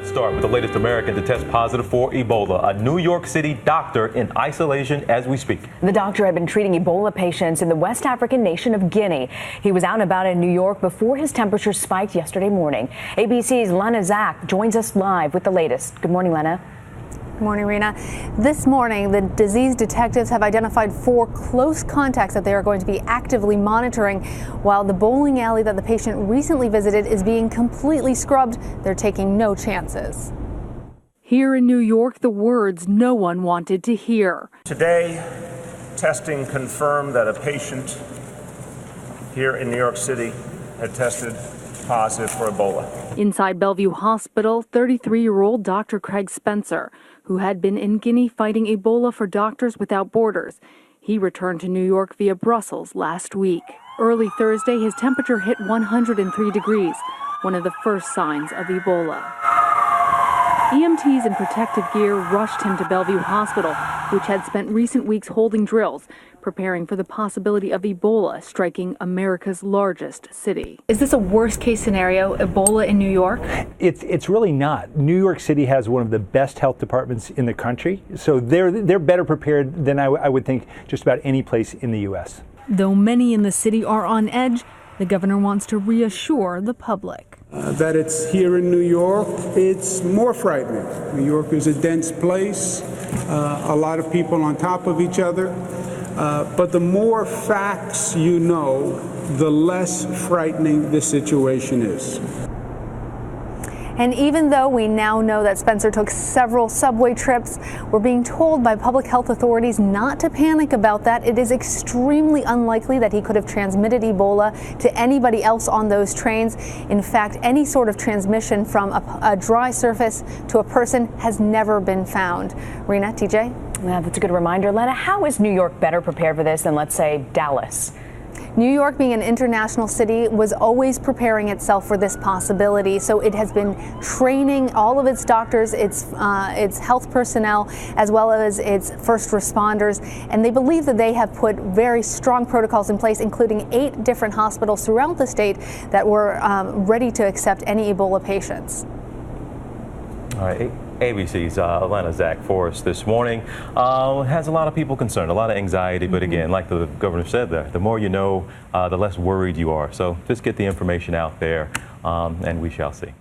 Let's start with the latest American to test positive for Ebola. A New York City doctor in isolation as we speak. The doctor had been treating Ebola patients in the West African nation of Guinea. He was out and about in New York before his temperature spiked yesterday morning. ABC's Lana Zak joins us live with the latest. Good morning, Lana. Good morning, Rena. This morning, the disease detectives have identified 4 close contacts that they are going to be actively monitoring. While the bowling alley that the patient recently visited is being completely scrubbed, they're taking no chances. Here in New York, the words no one wanted to hear. Today, testing confirmed that a patient here in New York City had tested positive for Ebola. Inside Bellevue Hospital, 33-year-old Dr. Craig Spencer, who had been in Guinea fighting Ebola for Doctors Without Borders. He returned to New York via Brussels last week. Early Thursday, his temperature hit 103 degrees, one of the first signs of Ebola. EMTs in protective gear rushed him to Bellevue Hospital, which had spent recent weeks holding drills, preparing for the possibility of Ebola striking America's largest city. Is this a worst-case scenario, Ebola in New York? It's really not. New York City has one of the best health departments in the country, so they're better prepared than I would think just about any place in the U.S. Though many in the city are on edge, the governor wants to reassure the public. That it's here in New York, it's more frightening. New York is a dense place, a lot of people on top of each other. But the more facts you know, the less frightening the situation is. And even though we now know that Spencer took several subway trips, we're being told by public health authorities not to panic about that. It is extremely unlikely that he could have transmitted Ebola to anybody else on those trains. In fact, any sort of transmission from a dry surface to a person has never been found. Rena, TJ? Yeah, that's a good reminder. Lana, how is New York better prepared for this than, let's say, Dallas? New York, being an international city, was always preparing itself for this possibility. So it has been training all of its doctors, its health personnel, as well as its first responders. And they believe that they have put very strong protocols in place, including 8 different hospitals throughout the state that were ready to accept any Ebola patients. All right. ABC's Lana Zak for us this morning. Has a lot of people concerned, a lot of anxiety, but again, like the governor said there, the more you know, the less worried you are. So just get the information out there, and we shall see.